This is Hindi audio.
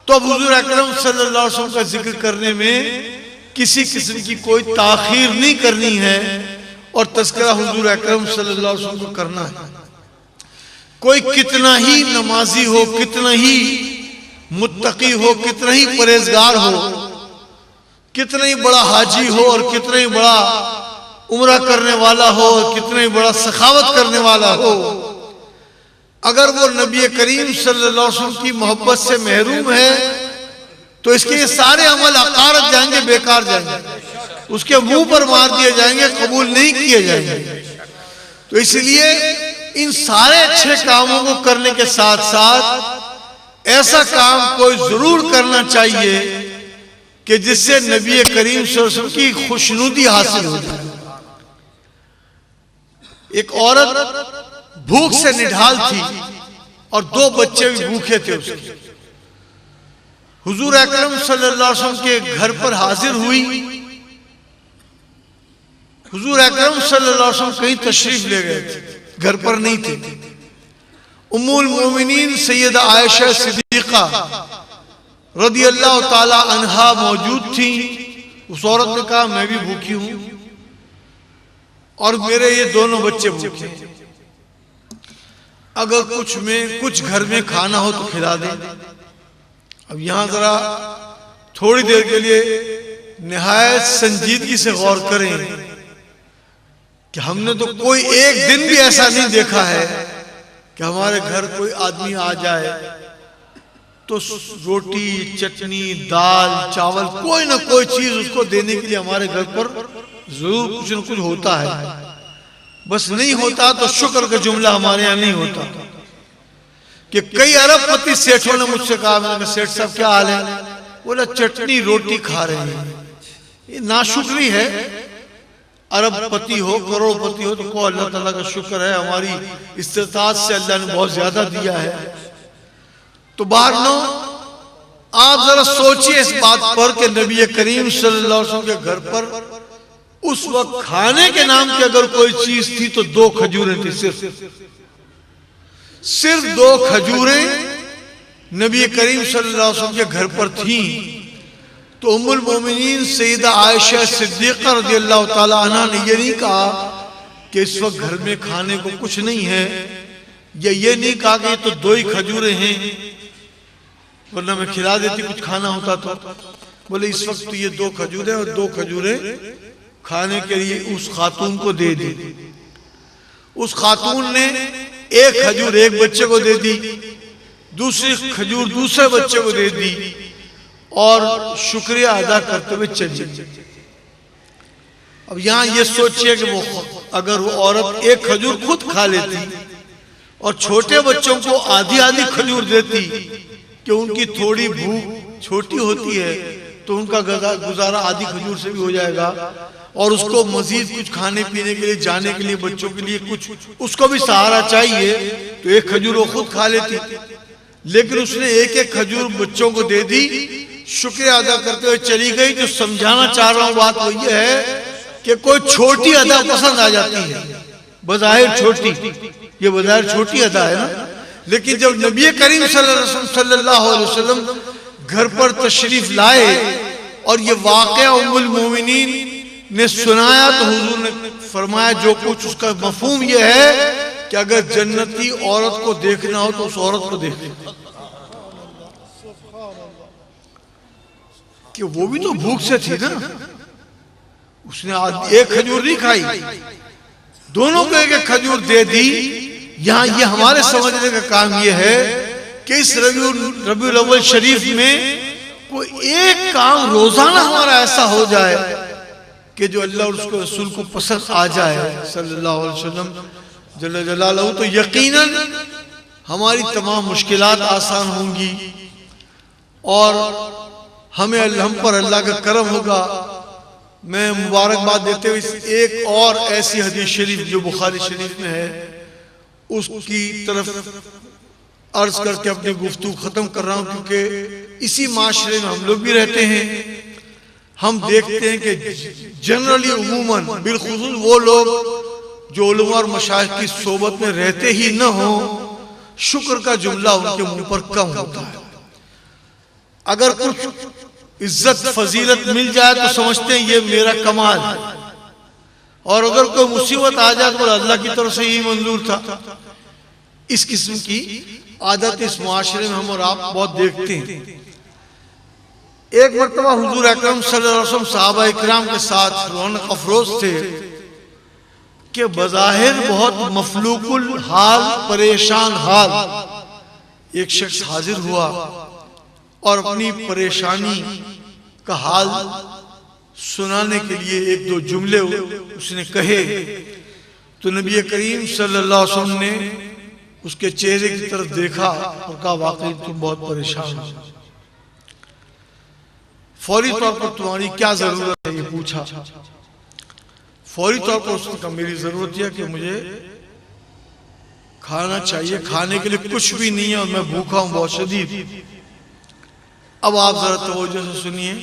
तो अब हुजूर अकरम सल्लल्लाहु अलैहि वसल्लम का जिक्र करने में किसी किस्म की कोई ताखीर नहीं करनी है और तज़किरा हुजूर अकरम सल्लल्लाहु अलैहि वसल्लम को करना है। कोई कितना ही नमाजी हो, कितना ही मुत्तकी हो, कितना ही परहेजगार हो, कितना ही बड़ा हाजी हो और कितना ही बड़ा उम्रा करने वाला हो, कितना ही बड़ा सखावत करने वाला हो, अगर वो नबी करीम सल्लल्लाहु अलैहि वसल्लम की मोहब्बत से महरूम है तो इसके ये सारे अमल अकारत जाएंगे, बेकार जाएंगे, उसके मुंह पर मार दिए जाएंगे, कबूल नहीं किए जाएंगे। तो इसलिए इन सारे अच्छे कामों को करने के साथ साथ ऐसा काम कोई जरूर करना चाहिए कि जिससे नबी करीम सल्लल्लाहु अलैहि वसल्लम की खुशनुदी हासिल हो जाए। एक औरत भूख से निढाल थी और 2 बच्चे भी भूखे थे उसके। हुजूर अकरम सल्लल्लाहु अलैहि वसल्लम के घर पर हाजिर हुई। हुजूर अकरम सल्लल्लाहु अलैहि वसल्लम कहीं तशरीफ ले गए थे, घर पर नहीं थे। उम्मुल मोमिनीन सैयदा आयशा सिद्दीका रदियल्लाहु ताला अन्हा मौजूद थी। उस औरत ने कहा मैं भी भूखी हूं और मेरे ये दोनों बच्चे भूखे, अगर कुछ घर में खाना हो तो खिला दे। अब यहां जरा थोड़ी देर के लिए निहायत संजीदगी से गौर करें कि हमने तो कोई एक दिन भी ऐसा नहीं देखा है कि हमारे घर कोई आदमी आ जाए तो रोटी, चटनी, दाल, चावल, कोई ना कोई चीज उसको देने के लिए हमारे घर पर जरूर कुछ न कुछ होता है। बस नहीं होता तो शुक्र का जुमला हमारे यहाँ नहीं होता। कि कई अरबपति सेठों ने मुझसे कहा, मैंने कहा सेठ साहब क्या हाल है? बोला चटनी रोटी खा रहे हैं। ये नाशुक्री है। अरबपति हो, करोड़पति हो तो को अल्लाह ताला का शुक्र है, हमारी इस्तिताअत से अल्लाह ने बहुत ज्यादा दिया है। तो बारनो आप जरा सोचिए इस बात पर कि नबी करीम सल्लल्लाहु अलैहि वसल्लम के घर पर उस वक्त खाने के नाम की अगर कोई चीज थी तो 2 खजूरें थी, सिर्फ 2 खजूरें नबी करीम सल्लल्लाहु अलैहि वसल्लम के घर पर थी। तो उम्मुल मोमिनीन सैयदा आयशा सिद्दीका रदियल्लाहु ताला अन्हा ने ये नहीं कहा कि इस वक्त घर में खाने को कुछ नहीं है, या ये नहीं कहा कि तो 2 ही खजूरें हैं वरना मैं खिला देती, कुछ खाना होता तो। बोले इस वक्त तो ये 2 खजूरें और 2 खजूरें खाने के लिए उस खातून को दे दी। उस खातून ने 1 खजूर एक बच्चे को दे दी, दूसरी खजूर दूसरे बच्चे को दे दी और शुक्रिया अदा करते हुए चली। अब यहां ये सोचिए कि वो अगर वो औरत 1 खजूर खुद खा लेती और छोटे बच्चों को आधी आधी खजूर देती कि उनकी थोड़ी भूख छोटी होती है तो उनका गुजारा आधी खजूर से भी हो जाएगा और उसको मजीद कुछ खाने पीने के लिए, जाने के लिए, बच्चों के लिए कुछ उसको भी सहारा चाहिए, तो 1 खजूर वो खुद खा लेती। लेकिन उसने 1-1 खजूर बच्चों को दे दी, शुक्रिया अदा करते हुए चली गई। जो समझाना चाह रहा हूं बात वो ये है कि कोई छोटी अदा पसंद आ जाती है, बज़ाहिर छोटी, ये बज़ाहिर छोटी अदा है ना, लेकिन जब नबी करीम सल्लल्लाहु अलैहि वसल्लम घर पर तशरीफ लाए और ये वाक़या उम्मुल मोमिनीन ने सुनाया तो हुजूर ने फरमाया जो कुछ उसका मफहूम ये है कि अगर जन्नती औरत को देखना हो तो उस औरत को देखे, कि वो भी तो भूख से थी ना, उसने 1 खजूर नहीं खाई, दोनों को 1-1 खजूर दे दी। यहाँ ये हमारे समझने का काम ये है कि इस रबीउल अव्वल शरीफ में कोई एक काम रोजाना हमारा ऐसा हो जाए कि जो अल्लाह और उसके रसूल को पसंद आ जाए सल्लल्लाहु अलैहि वसल्लम जल्ल जलालहू, तो यकीनन हमारी तमाम मुश्किलात आसान होंगी और हम पर अल्लाह का करम होगा। मैं मुबारकबाद देते हुए एक और ऐसी हदीस शरीफ जो बुखारी शरीफ में है उसकी तरफ अर्ज करके अपनी गुफ्तगू खत्म कर रहा हूं, क्योंकि इसी माशरे में हम लोग भी रहते हैं। हम देखते हैं कि जनरली उमूमन बिलखुसूस वो लोग जो उलमा और मशाइख की सोबत में रहते ही न हो, शुक्र का जुमला उनके मुंह पर कम होता है। अगर कुछ इज्जत फजीलत मिल जाए तो समझते हैं ये मेरा कमाल है, और अगर कोई मुसीबत आ जाए तो अल्लाह की तरफ से ही मंजूर था। इस किस्म की आदत इस मुआशरे में हम और आप बहुत देखते हैं। एक मरतबा हुजूर अकरम सल्लल्लाहु अलैहि वसल्लम सहाबा इकराम के साथ रौनक अफरोज थे कि बज़ाहिर बहुत मफलूकुल हाल, परेशान हाल एक शख्स हाजिर हुआ और अपनी परेशानी का हाल सुनाने के लिए एक दो जुमले उसने कहे, तो नबी करीम सल्लल्लाहु अलैहि वसल्लम ने उसके चेहरे की तरफ देखा और कहा वाकई तुम बहुत परेशान हो, फौरी तौर पर तुम्हारी क्या जरूरत है ये पूछा। फौरी तौर पर उसने कहा मेरी जरूरत यह कि मुझे खाना चाहिए, खाने के लिए कुछ भी नहीं है और मैं भूखा हूं बहुत शदीद। अब आप जरा तवज्जो से सुनिए,